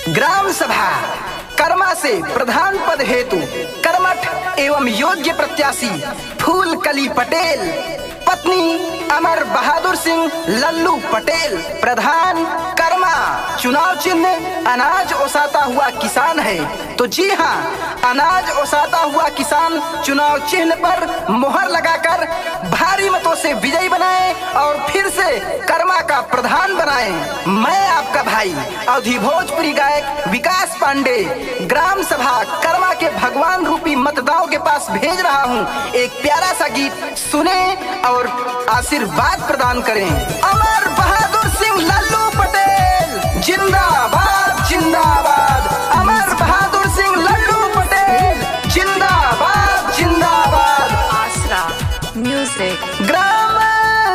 Gram सभा कर्मा से प्रधान पद हेतु कर्मठ एवं योग्य प्रत्याशी फूलकली पटेल, पत्नी अमर बहादुर सिंह लल्लू पटेल। प्रधान कर्मा, चुनाव चिन्ह अनाज ओसाता हुआ किसान है। तो जी हाँ, अनाज ओसाता हुआ किसान चुनाव चिन्ह पर मोहर लगाकर भारी मतों से विजयी बनाए और फिर से कर्मा का प्रधान बनाए। मैं आपका भाई अवधि भोजपुरी गायक विकास पांडे ग्राम सभा कर्मा के भगवान रूपी मतदाताओं के पास भेज रहा हूँ। एक प्यारा सा गीत सुने और आशीर्वाद प्रदान करें। अमर बहादुर सिंह लल्लू पटेल जिंदाबाद जिंदाबाद। अमर बहादुर सिंह लल्लू पटेल जिंदाबाद जिंदाबाद। आसरा म्यूजिक। ग्राम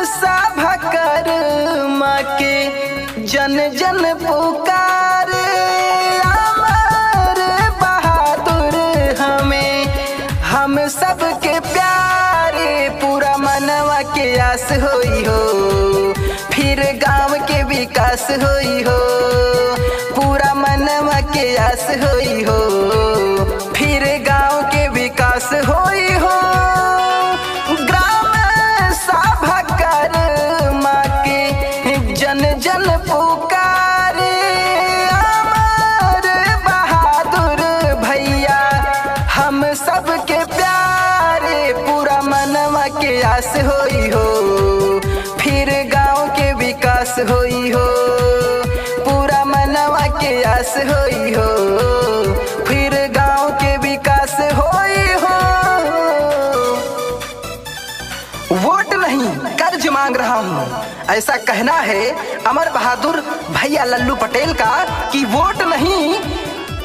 सभा कर्मा के जन जन पुकार, अमर बहादुर हमें हम सबके प्यारे। पूरा मनवा के आस होई हो, फिर गांव के विकास होई हो। पूरा मनवा के आस होई हो, फिर गांव के विकास होई हो। ग्राम सभा कर्मा के जन जन पुकारे, अमर बहादुर भैया हम सबके प्यारे। पूरा मनवा के आस होई हो, फिर गांव के विकास होई हो। पूरा मनवा के आस होई हो, फिर गांव के विकास होई हो। वोट नहीं कर्ज मांग रहा हूँ, ऐसा कहना है अमर बहादुर भैया लल्लू पटेल का कि वोट नहीं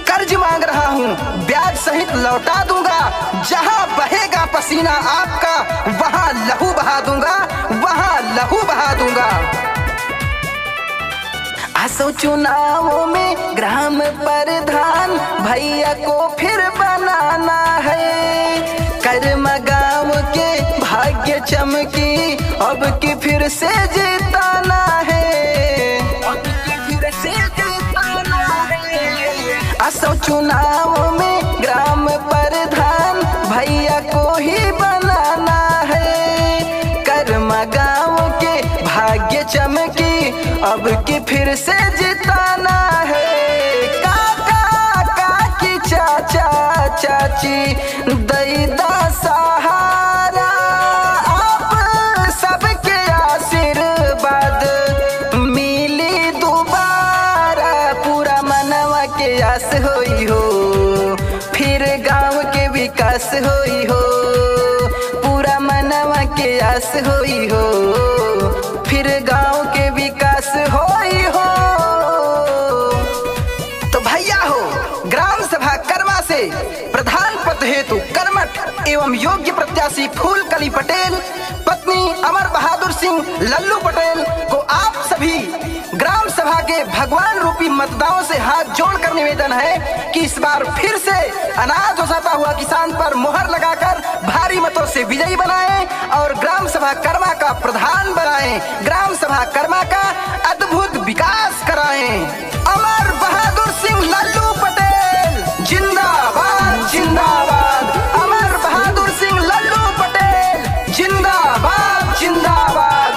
कर्ज मांग रहा हूँ, ब्याज सहित लौटा दूंगा। जहाँ बहेगा पसीना आपका, वहाँ लहू बहा दूंगा, वहाँ लहू बहा दूंगा। आसो चुनावों में ग्राम प्रधान भैया को फिर बनाना है। कर्मा गांव के भाग्य चमकी, अब की फिर से जिताना है। अब की फिर से जिताना है। आसो चुनाव में ग्राम प्रधान भैया को ही बनाना है। कर्मा गांव के भाग्य चमकी, अब की फिर से जिताना है। काका काकी चाचा चाची दैदा सहारा, आप सबके आशीर्वाद मिली दोबारा। पूरा मनवा के आस होई हो, फिर गांव के विकास होई हो। पूरा मनवा के आस होई हो, फिर गांव के विकास होई हो। तो भैया हो, ग्राम सभा कर्मा से प्रधान पद हेतु कर्मठ एवं योग्य प्रत्याशी फूलकली पटेल, पत्नी अमर बहादुर सिंह लल्लू पटेल को आप सभी ग्राम सभा के भगवान रूपी मतदाताओं से हाथ जोड़कर निवेदन है कि इस बार फिर से अनाज ओसाता हुआ किसान पर मोहर लगाकर भारी मतों से विजयी बनाएं और ग्राम सभा कर्मा का प्रधान बनाएं। ग्राम सभा कर्मा का अद्भुत विकास कराएं। अमर बहादुर सिंह लल्लू पटेल जिंदाबाद जिंदाबाद। अमर बहादुर सिंह लल्लू पटेल जिंदाबाद जिंदाबाद।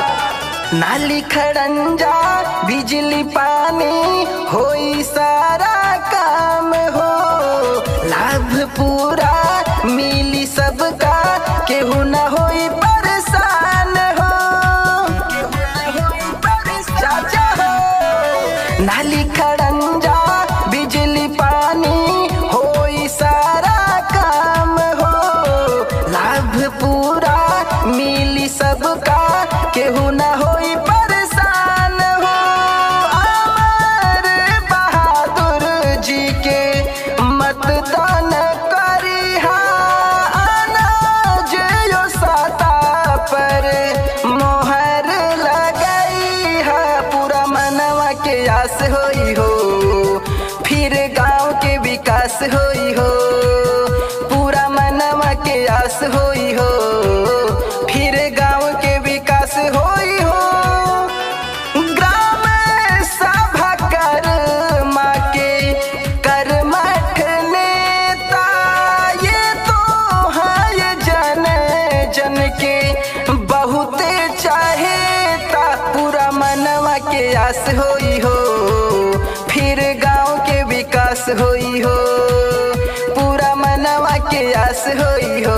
नाली खड़ंजा बिजली पानी होई सारा काम हो, लाभ पूरा मिली सबका, केहू न होई परेशान हो। चाचा हो, नाली खड़ंजा बिजली पानी होई सारा काम हो, लाभ पूरा मिली सबका, केहू न होई परेशान हो। अमर बहादुर जी के मतदान करिहा, अनाज ओसाता पर मोहर लगइहा। पूरा मनवा के आस होई हो, फिर गांव के विकास होई हो। पूरा मनवा के आस होई हो, फिर गांव के विकास होई हो। ग्राम सभा कर्मा के के आस होई हो, फिर गांव के विकास होई हो, पूरा मनवा के आस होई हो।